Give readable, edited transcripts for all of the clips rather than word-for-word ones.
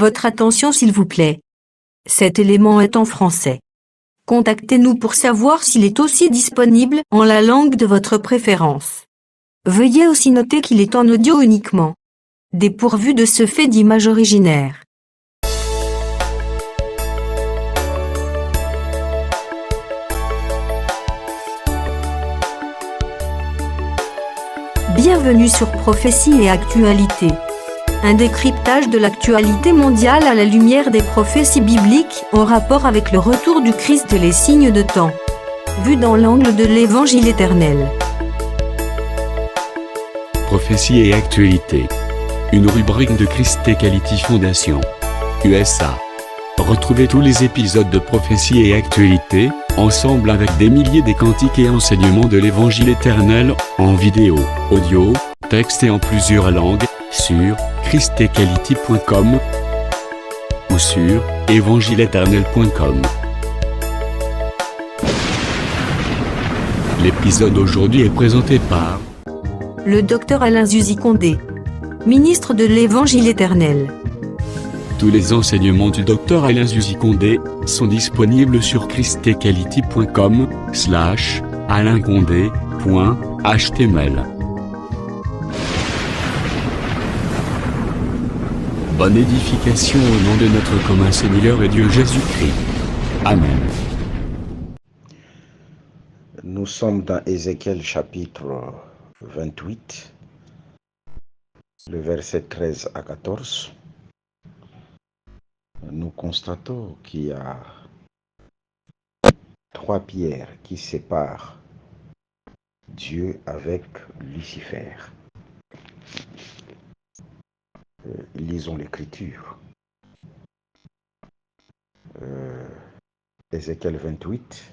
Votre attention s'il vous plaît. Cet élément est en français. Contactez-nous pour savoir s'il est aussi disponible en la langue de votre préférence. Veuillez aussi noter qu'il est en audio uniquement. Dépourvu de ce fait d'image originaire. Bienvenue sur Prophétie et Actualité. Un décryptage de l'actualité mondiale à la lumière des prophéties bibliques en rapport avec le retour du Christ et les signes de temps. Vu dans l'angle de l'Évangile éternel. Prophétie et Actualité. Une rubrique de Christ Equality Foundation. USA. Retrouvez tous les épisodes de Prophétie et Actualité, ensemble avec des milliers des cantiques et enseignements de l'Évangile éternel, en vidéo, audio, texte et en plusieurs langues, sur christequality.com ou sur évangileéternel.com. L'épisode d'aujourd'hui est présenté par le Dr Alain Zuzi Condé, ministre de l'Évangile éternel. Tous les enseignements du Dr Alain Zuzi Condé sont disponibles sur christequality.com/alaincondé.html. Bonne édification au nom de notre commun Seigneur et Dieu Jésus-Christ. Amen. Nous sommes dans Ézéchiel chapitre 28, le verset 13 à 14. Nous constatons qu'il y a 3 pierres qui séparent Dieu avec Lucifer. Lisons l'Écriture. Ézéchiel 28,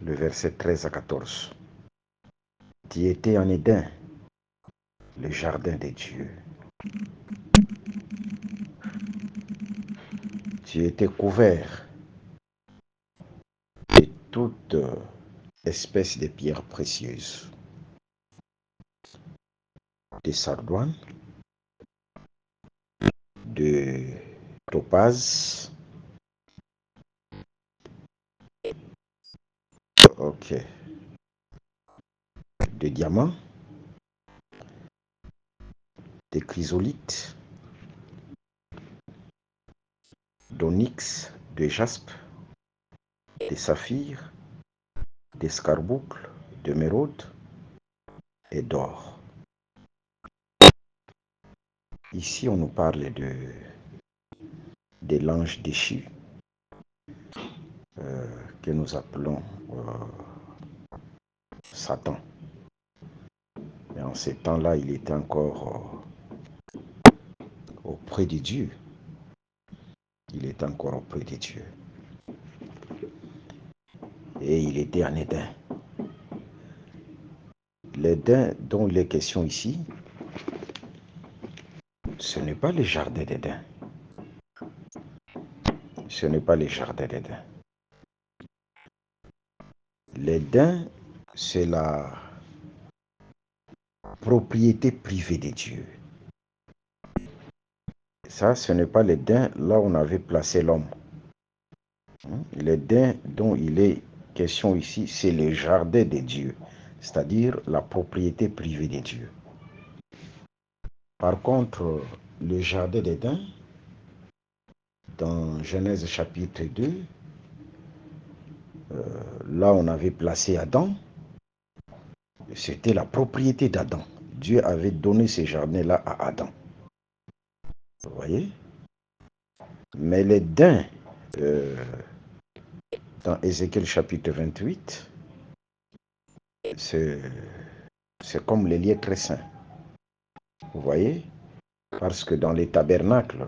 le verset 13 à 14. Tu étais en Éden, le jardin des dieux. Tu étais couvert de toute espèce de pierres précieuses, de sardoine, de topaze, de diamants, de chrysolites, d'onyx, de jaspe, de saphir, d'escarboucle, d'émeraude et d'or. Ici, on nous parle de l'ange déchu que nous appelons Satan. Et en ces temps-là, il était encore auprès de Dieu. Il est encore auprès de Dieu. Et il était en Éden. L'Éden dont il est question ici, ce n'est pas le jardin d'Éden. Ce n'est pas le jardin d'Éden. L'Éden, c'est la propriété privée de Dieu. Ça, ce n'est pas l'Éden là où on avait placé l'homme. L'Éden dont il est question ici, c'est le jardin de Dieu, c'est-à-dire la propriété privée de Dieu. Par contre, le jardin d'Éden, dans Genèse chapitre 2, là on avait placé Adam, c'était la propriété d'Adam. Dieu avait donné ce jardin-là à Adam. Vous voyez? Mais l'Éden, dans Ézéchiel chapitre 28, c'est comme le lieu très saint. Vous voyez? Parce que dans les tabernacles,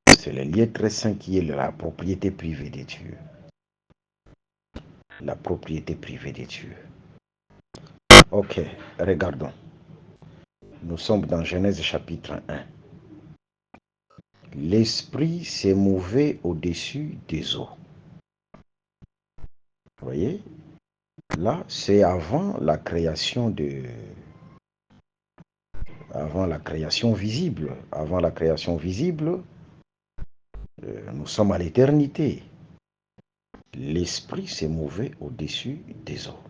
c'est le lieu très saint qui est la propriété privée de Dieu. La propriété privée de Dieu. Ok, regardons. Nous sommes dans Genèse chapitre 1. L'esprit s'est mouvé au-dessus des eaux. Vous voyez? Là, c'est avant la création avant la création visible. Avant la création visible, nous sommes à l'éternité. L'esprit s'est mouvé au-dessus des eaux.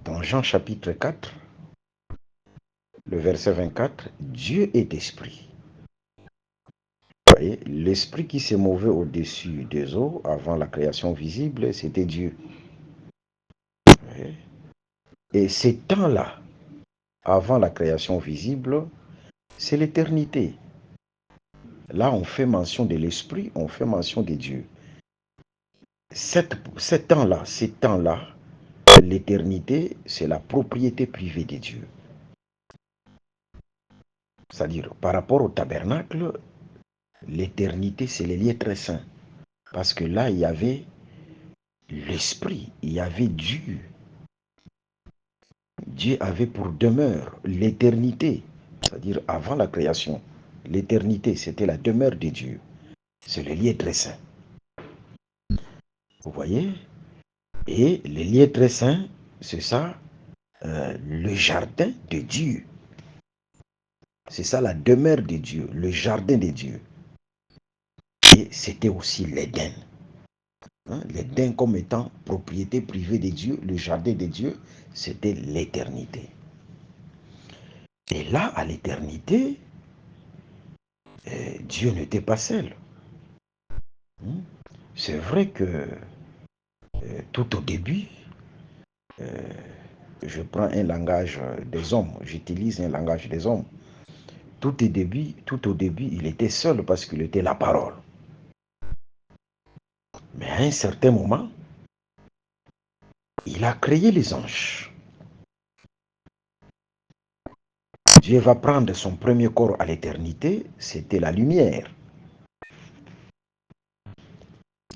Dans Jean chapitre 4, le verset 24, Dieu est esprit. Vous voyez, l'esprit qui s'est mouvé au-dessus des eaux avant la création visible, c'était Dieu. Vous voyez? Et ces temps-là, avant la création visible, c'est l'éternité. Là, on fait mention de l'esprit, on fait mention de Dieu. Ces temps-là, l'éternité, c'est la propriété privée de Dieu. C'est-à-dire, par rapport au tabernacle, l'éternité, c'est les lieux très saints. Parce que là, il y avait l'esprit, il y avait Dieu. Dieu avait pour demeure l'éternité, c'est-à-dire avant la création. L'éternité, c'était la demeure de Dieu. C'est le lieu très saint. Vous voyez? Et le lieu très saint, c'est ça, le jardin de Dieu. C'est ça la demeure de Dieu, le jardin de Dieu. Et c'était aussi l'Éden. L'Éden comme étant propriété privée de Dieu, le jardin de Dieu, c'était l'éternité. Et là, à l'éternité, Dieu n'était pas seul. C'est vrai que tout au début, je prends un langage des hommes, j'utilise un langage des hommes. Tout au début, il était seul parce qu'il était la parole. Mais à un certain moment, il a créé les anges. Dieu va prendre son premier corps à l'éternité, c'était la lumière.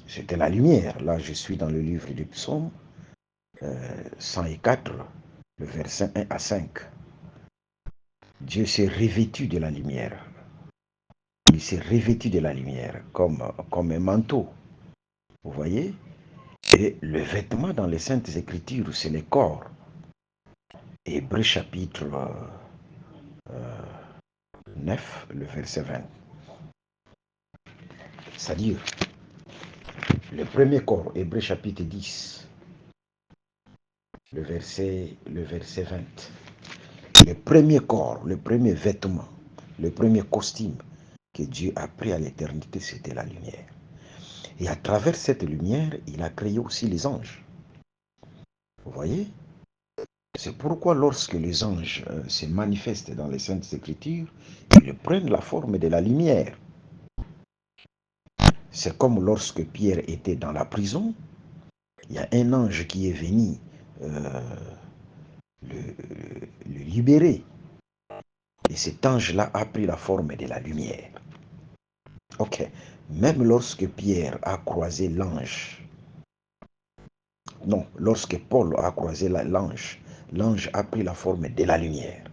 C'était la lumière. Là, je suis dans le livre du psaume 104, le verset 1 à 5. Dieu s'est revêtu de la lumière. Il s'est revêtu de la lumière comme un manteau. Vous voyez? Et le vêtement dans les Saintes Écritures, c'est le corps. Hébreux chapitre 9, le verset 20. C'est-à-dire, le premier corps, Hébreux chapitre 10, le verset 20. Le premier corps, le premier vêtement, le premier costume que Dieu a pris à l'éternité, c'était la lumière. Et à travers cette lumière, il a créé aussi les anges. Vous voyez? C'est pourquoi lorsque les anges se manifestent dans les Saintes Écritures, ils prennent la forme de la lumière. C'est comme lorsque Pierre était dans la prison, il y a un ange qui est venu le libérer. Et cet ange-là a pris la forme de la lumière. Ok. Même lorsque Pierre a croisé l'ange, non, lorsque Paul a croisé l'ange, l'ange a pris la forme de la lumière.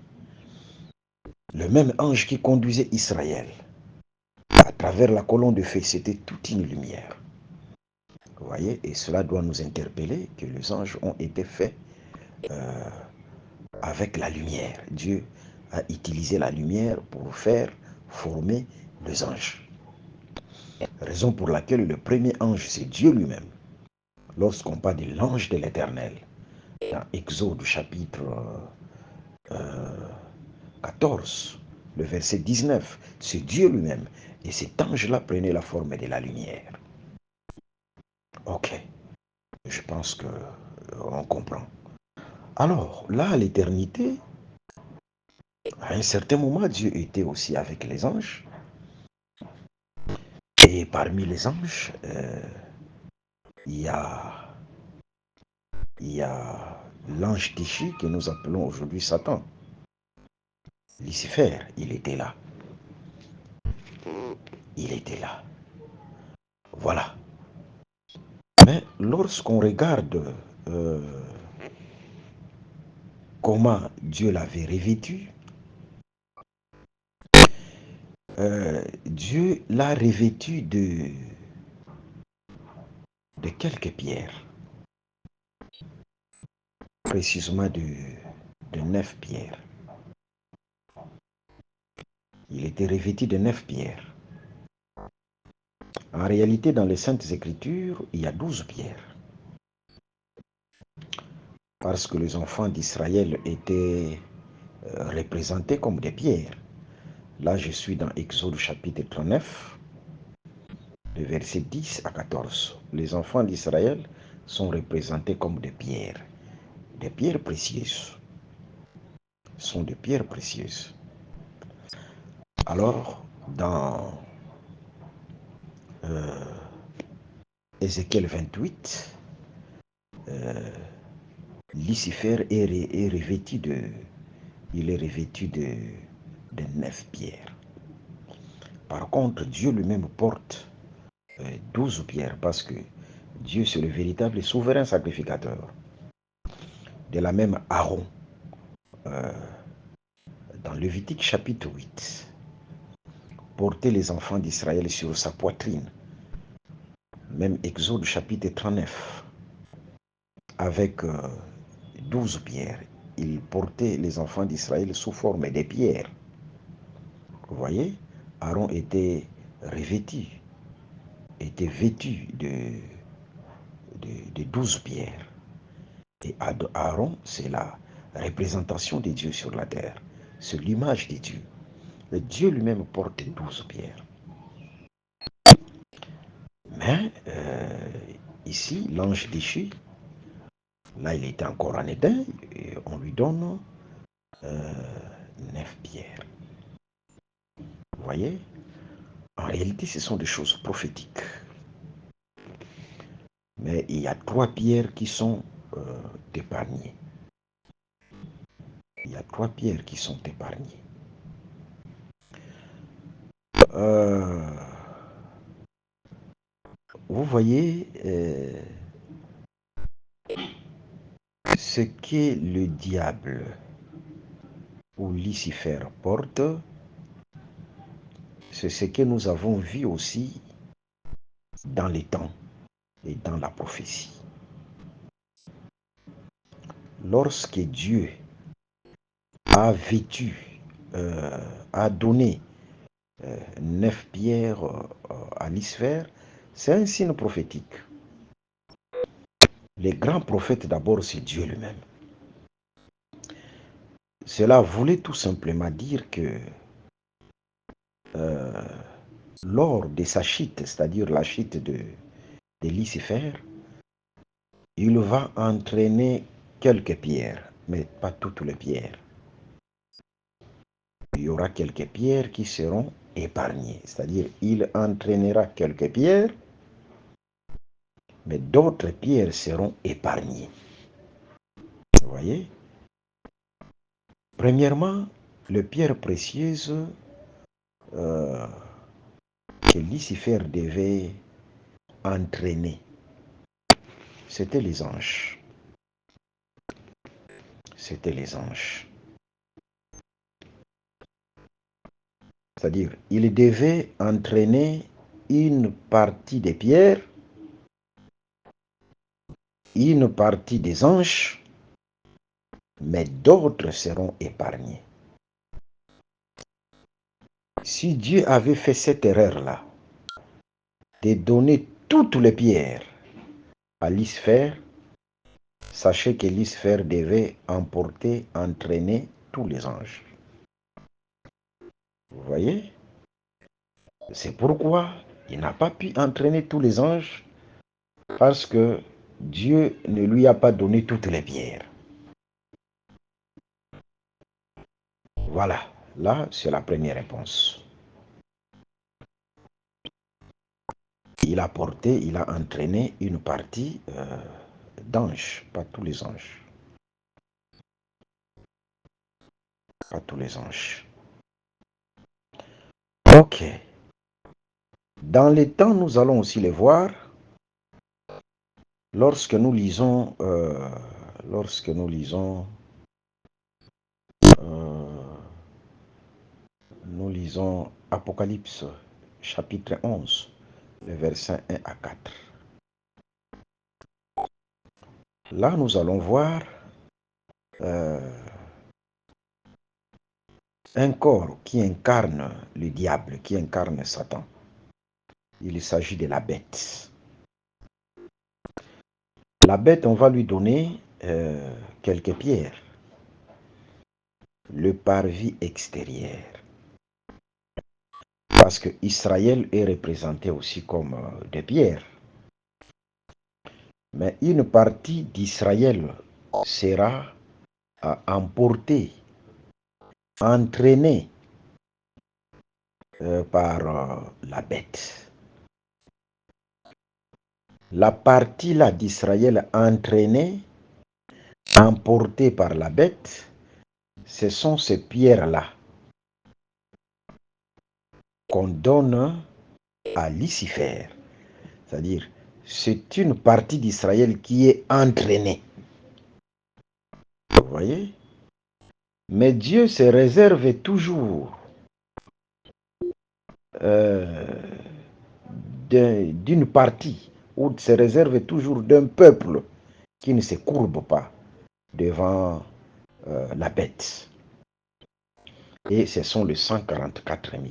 Le même ange qui conduisait Israël, à travers la colonne de feu, c'était toute une lumière. Vous voyez, et cela doit nous interpeller que les anges ont été faits avec la lumière. Dieu a utilisé la lumière pour faire former les anges. Raison pour laquelle le premier ange, c'est Dieu lui-même. Lorsqu'on parle de l'ange de l'Éternel, dans Exode chapitre 14, le verset 19, c'est Dieu lui-même. Et cet ange-là prenait la forme de la lumière. Ok, je pense qu'on comprend. Alors, là, à l'éternité, à un certain moment, Dieu était aussi avec les anges. Et parmi les anges, il y a l'ange déchu que nous appelons aujourd'hui Satan. Lucifer, il était là. Il était là. Voilà. Mais lorsqu'on regarde comment Dieu l'avait revêtu, Dieu l'a revêtu de quelques pierres. précisément de 9 pierres. Il était revêtu de 9 pierres. En réalité, dans les Saintes Écritures, il y a 12 pierres. Parce que les enfants d'Israël étaient représentés comme des pierres. Là, je suis dans Exode chapitre 39, de versets 10 à 14. Les enfants d'Israël sont représentés comme des pierres précieuses. Ce sont des pierres précieuses. Alors, dans Ézéchiel 28, Lucifer est revêtu de 9 pierres. Par contre, Dieu lui-même porte 12 pierres parce que Dieu, c'est le véritable et souverain sacrificateur. De la même Aaron, dans Lévitique chapitre 8, portait les enfants d'Israël sur sa poitrine. Même Exode chapitre 39, avec 12 pierres. Il portait les enfants d'Israël sous forme des pierres. Vous voyez, Aaron était revêtu, était vêtu de 12 pierres. Et Aaron, c'est la représentation de Dieu sur la terre. C'est l'image de Dieu. Le Dieu lui-même porte 12 pierres. Mais ici, l'ange déchu, là il était encore en Éden, et on lui donne 9 pierres. Vous voyez? En réalité, ce sont des choses prophétiques. Mais il y a 3 pierres qui sont épargnées. Il y a 3 pierres qui sont épargnées. Vous voyez ce que le diable ou Lucifer porte, c'est ce que nous avons vu aussi dans les temps et dans la prophétie. Lorsque Dieu a vêtu, a donné 9 pierres à Lucifer, c'est un signe prophétique. Les grands prophètes d'abord, c'est Dieu lui-même. Cela voulait tout simplement dire que lors de sa chute, c'est-à-dire la chute de Lucifer, il va entraîner quelques pierres, mais pas toutes les pierres. Il y aura quelques pierres qui seront épargnées, c'est-à-dire il entraînera quelques pierres, mais d'autres pierres seront épargnées. Vous voyez? Premièrement, les pierres précieuses que Lucifer devait entraîner, c'était les anges. C'était les anges. C'est-à-dire, il devait entraîner une partie des pierres, une partie des anges, mais d'autres seront épargnés. Si Dieu avait fait cette erreur-là, de donner toutes les pierres à Lucifer, sachez que Lucifer devait emporter, entraîner tous les anges. Vous voyez? C'est pourquoi il n'a pas pu entraîner tous les anges, parce que Dieu ne lui a pas donné toutes les pierres. Voilà, là c'est la première réponse. Il a porté, il a entraîné une partie d'anges, pas tous les anges. Pas tous les anges. Ok. Dans les temps, nous allons aussi les voir. Lorsque nous lisons Apocalypse chapitre 11, les versets 1 à 4. Là, nous allons voir un corps qui incarne le diable, qui incarne Satan. Il s'agit de la bête. La bête, on va lui donner quelques pierres. Le parvis extérieur. Parce que Israël est représenté aussi comme des pierres. Mais une partie d'Israël sera emportée, entraînée par la bête. La partie là d'Israël entraînée, emportée par la bête, ce sont ces pierres-là qu'on donne à Lucifer. C'est-à-dire, c'est une partie d'Israël qui est entraînée. Vous voyez? Mais Dieu se réserve toujours d'une partie, ou se réserve toujours d'un peuple qui ne se courbe pas devant la bête. Et ce sont les 144 000.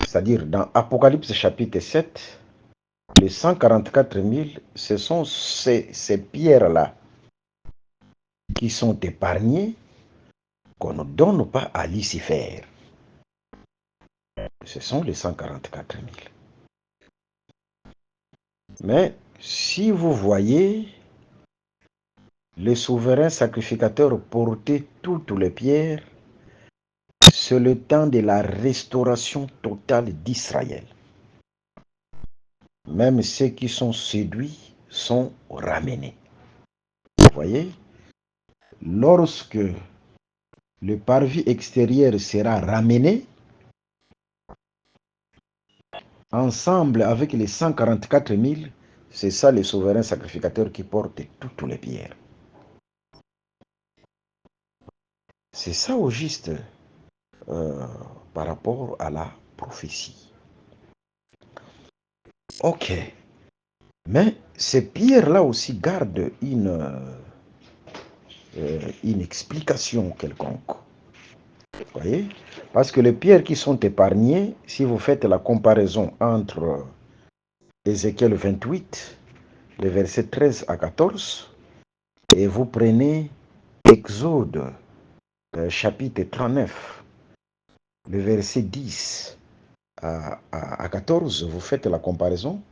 C'est-à-dire, dans Apocalypse chapitre 7, les 144 000, ce sont ces pierres-là qui sont épargnées, qu'on ne donne pas à Lucifer. Ce sont les 144 000. Mais si vous voyez le souverain sacrificateur porter toutes les pierres, c'est le temps de la restauration totale d'Israël. Même ceux qui sont séduits sont ramenés. Vous voyez? Lorsque le parvis extérieur sera ramené, ensemble avec les 144 000, c'est ça le souverain sacrificateur qui porte toutes les pierres. C'est ça au juste par rapport à la prophétie. Ok. Mais ces pierres-là aussi gardent une explication quelconque. Vous voyez? Parce que les pierres qui sont épargnées, si vous faites la comparaison entre Ézéchiel 28, les versets 13 à 14, et vous prenez Exode, chapitre 39, le verset 10 à 14, vous faites la comparaison,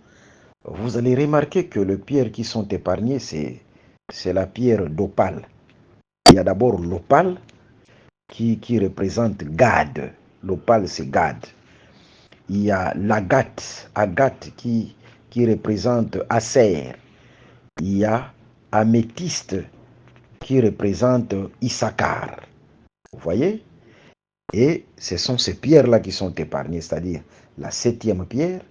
vous allez remarquer que les pierres qui sont épargnées, c'est la pierre d'opale. Il y a d'abord l'opale qui représente Gad. L'opale, c'est Gad. Il y a l'agate, agate qui représente Aser. Il y a améthyste qui représente Issachar. Vous voyez? Et ce sont ces pierres-là qui sont épargnées, c'est-à-dire la 7e pierre,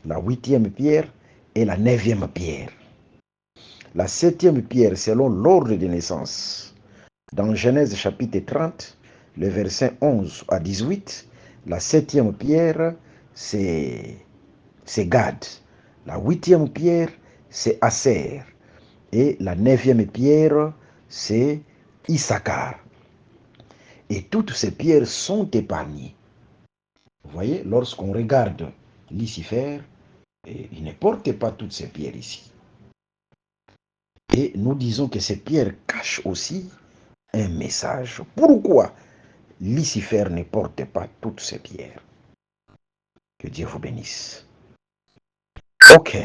la 8e pierre et la 9e pierre. La 7e pierre, selon l'ordre de naissance, dans Genèse chapitre 30, le verset 11 à 18, la 7e pierre, c'est Gad. La 8e pierre, c'est Aser. Et la 9e pierre, c'est Issachar. Et toutes ces pierres sont épargnées. Vous voyez, lorsqu'on regarde Lucifer, il ne porte pas toutes ces pierres ici. Et nous disons que ces pierres cachent aussi un message. Pourquoi Lucifer ne porte pas toutes ces pierres? Que Dieu vous bénisse. Ok.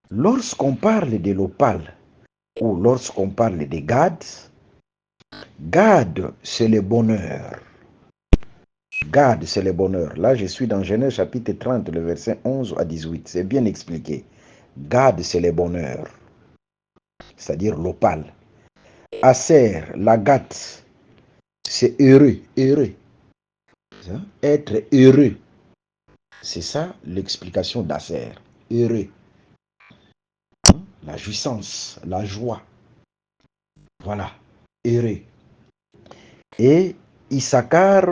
Lorsqu'on parle de l'opale ou lorsqu'on parle de Gad, Gad, c'est le bonheur. Gad, c'est le bonheur. Là, je suis dans Genèse chapitre 30, le verset 11 à 18. C'est bien expliqué. Gad, c'est le bonheur. C'est-à-dire l'opale. Aser, l'agate, c'est heureux, heureux. Être heureux. C'est ça l'explication d'Aser. Heureux. La jouissance, la joie. Voilà. Heureux. Et Issachar,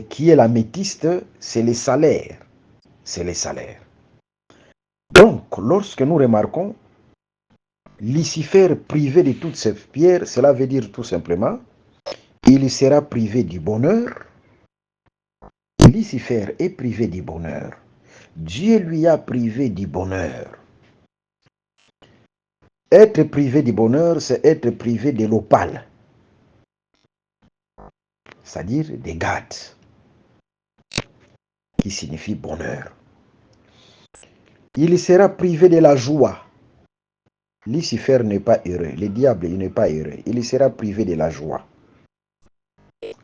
qui est l'améthyste, c'est les salaires. C'est les salaires. Donc, lorsque nous remarquons Lucifer privé de toutes ces pierres, cela veut dire tout simplement, il sera privé du bonheur. Lucifer est privé du bonheur. Dieu lui a privé du bonheur. Être privé du bonheur, c'est être privé de l'opale, c'est-à-dire des Gad, qui signifie bonheur. Il sera privé de la joie. Lucifer n'est pas heureux, le diable il n'est pas heureux, il sera privé de la joie.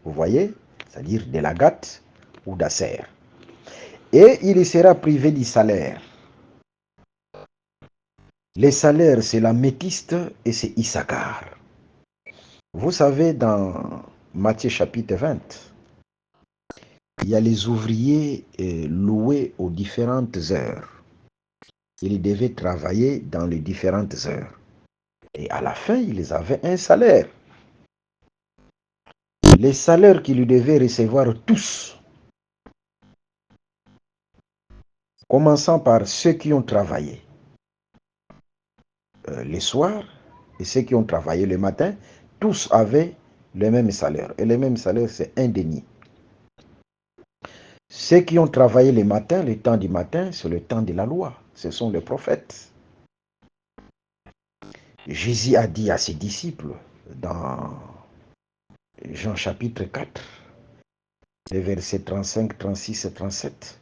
Vous voyez, c'est-à-dire de la Gad ou d'Aser. Et il sera privé du salaire. Les salaires, c'est la métiste et c'est Issachar. Vous savez, dans Matthieu chapitre 20, il y a les ouvriers loués aux différentes heures. Ils devaient travailler dans les différentes heures. Et à la fin, ils avaient un salaire. Les salaires qu'ils devaient recevoir tous, commençant par ceux qui ont travaillé le soir et ceux qui ont travaillé le matin, tous avaient le même salaire. Et le même salaire, c'est un denier. Ceux qui ont travaillé le matin, le temps du matin, c'est le temps de la loi. Ce sont les prophètes. Jésus a dit à ses disciples dans Jean chapitre 4, les versets 35, 36 et 37,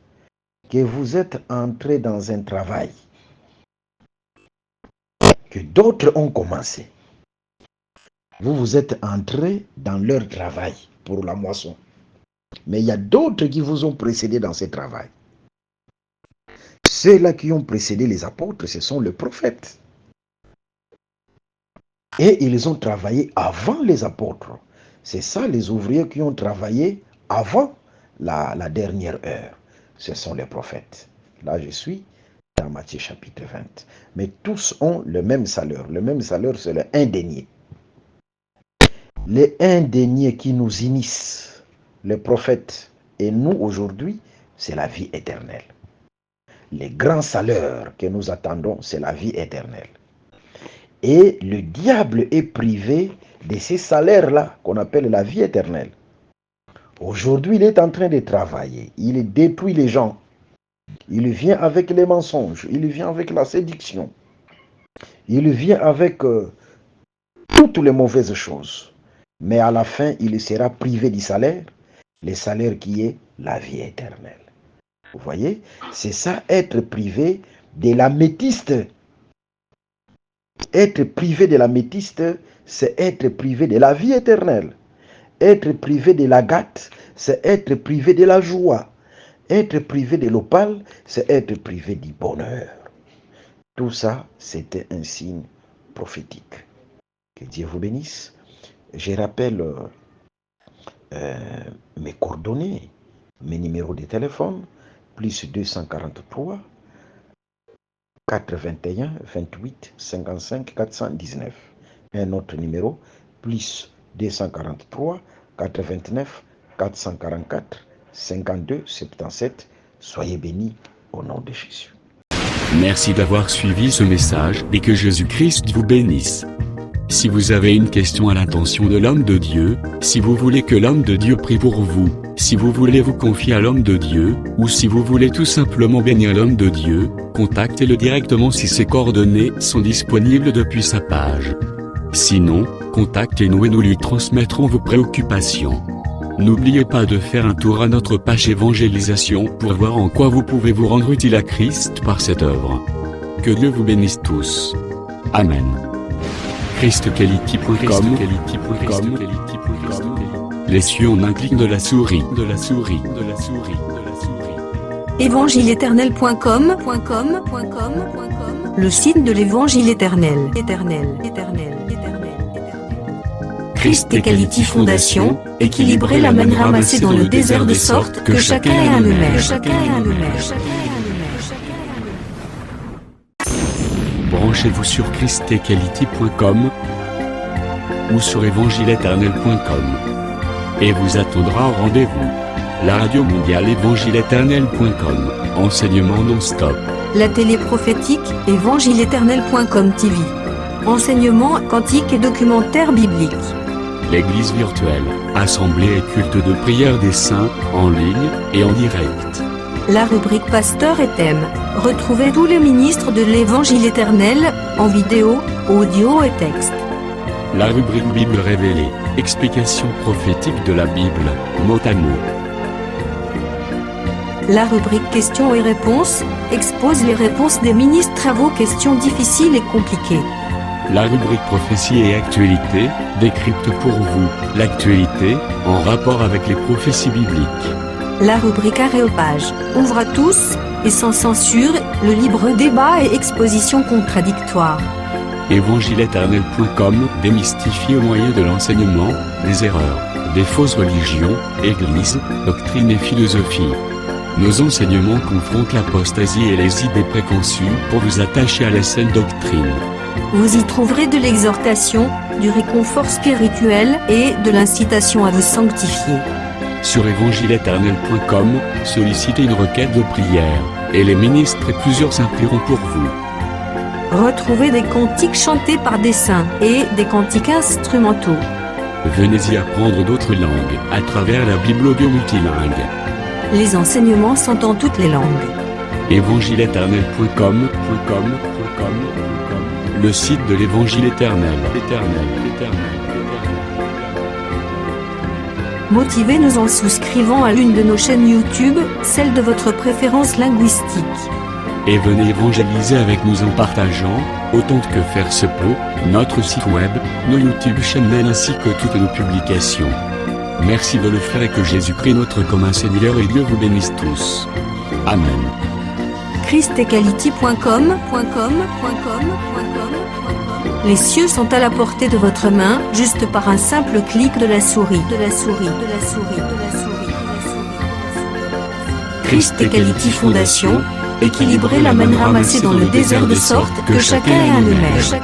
que vous êtes entrés dans un travail que d'autres ont commencé. Vous êtes entrés dans leur travail pour la moisson. Mais il y a d'autres qui vous ont précédé dans ce travail. Ceux-là qui ont précédé les apôtres, ce sont les prophètes. Et ils ont travaillé avant les apôtres. C'est ça les ouvriers qui ont travaillé avant la dernière heure. Ce sont les prophètes. Là, je suis dans Matthieu chapitre 20. Mais tous ont le même salaire. Le même salaire, c'est le indénié. Les indéniés qui nous unissent, les prophètes et nous aujourd'hui, c'est la vie éternelle. Les grands salaires que nous attendons, c'est la vie éternelle. Et le diable est privé de ces salaires-là qu'on appelle la vie éternelle. Aujourd'hui, il est en train de travailler. Il détruit les gens. Il vient avec les mensonges. Il vient avec la séduction. Il vient avec toutes les mauvaises choses. Mais à la fin, il sera privé du salaire. Le salaire qui est la vie éternelle. Vous voyez, c'est ça, être privé de l'améthyste. Être privé de l'améthyste, c'est être privé de la vie éternelle. Être privé de l'agate, c'est être privé de la joie. Être privé de l'opale, c'est être privé du bonheur. Tout ça, c'était un signe prophétique. Que Dieu vous bénisse. Je rappelle mes coordonnées, mes numéros de téléphone, plus 243 81 28 55 419. Un autre numéro, plus 243 89 444 52 77. Soyez bénis au nom de Jésus. Merci d'avoir suivi ce message et que Jésus-Christ vous bénisse. Si vous avez une question à l'intention de l'homme de Dieu, si vous voulez que l'homme de Dieu prie pour vous, si vous voulez vous confier à l'homme de Dieu, ou si vous voulez tout simplement bénir l'homme de Dieu, contactez-le directement si ses coordonnées sont disponibles depuis sa page. Sinon, contactez-nous et nous lui transmettrons vos préoccupations. N'oubliez pas de faire un tour à notre page évangélisation pour voir en quoi vous pouvez vous rendre utile à Christ par cette œuvre. Que Dieu vous bénisse tous. Amen. ChristQuality.com. Les cieux en un clic de la souris. Évangile-éternel.com, le site de l'évangile éternel. Christ et Quality Fondation, équilibrer la manne ramassée dans le désert de sorte que chacun ait un maire. Branchez-vous sur ChristEquality.com ou sur évangile-éternel.com et vous attendra au rendez-vous. La radio mondiale évangile-éternel.com, enseignement non-stop. La télé prophétique, évangile-éternel.com TV. Enseignement quantique et documentaire biblique. L'église virtuelle, assemblée et culte de prière des saints, en ligne et en direct. La rubrique Pasteur et thème. Retrouvez tous les ministres de l'Évangile éternel, en vidéo, audio et texte. La rubrique Bible révélée, explication prophétique de la Bible, mot à mot. La rubrique Questions et réponses expose les réponses des ministres à vos questions difficiles et compliquées. La rubrique Prophétie et actualité décrypte pour vous l'actualité en rapport avec les prophéties bibliques. La rubrique Aréopage ouvre à tous, et sans censure, le libre débat et exposition contradictoire. Évangile-éternel.com démystifie au moyen de l'enseignement, les erreurs, des fausses religions, églises, doctrines et philosophies. Nos enseignements confrontent l'apostasie et les idées préconçues pour vous attacher à la saine doctrine. Vous y trouverez de l'exhortation, du réconfort spirituel et de l'incitation à vous sanctifier. Sur évangile-éternel.com, sollicitez une requête de prière, et les ministres et plusieurs implieront pour vous. Retrouvez des cantiques chantés par des saints et des cantiques instrumentaux. Venez y apprendre d'autres langues à travers la Bible audio multilingue. Les enseignements sont en toutes les langues. évangile-éternel.com, le site de l'Évangile éternel. Motivez-nous en souscrivant à l'une de nos chaînes YouTube, celle de votre préférence linguistique. Et venez évangéliser avec nous en partageant, autant que faire se peut, notre site web, nos YouTube channels ainsi que toutes nos publications. Merci de le faire et que Jésus-Christ notre commun Seigneur et Dieu vous bénisse tous. Amen. christequality.com. Les cieux sont à la portée de votre main, juste par un simple clic de la souris. Christ Equality Fondation, équilibrer la manne ramassée dans le désert de sorte que chacun ait un maire.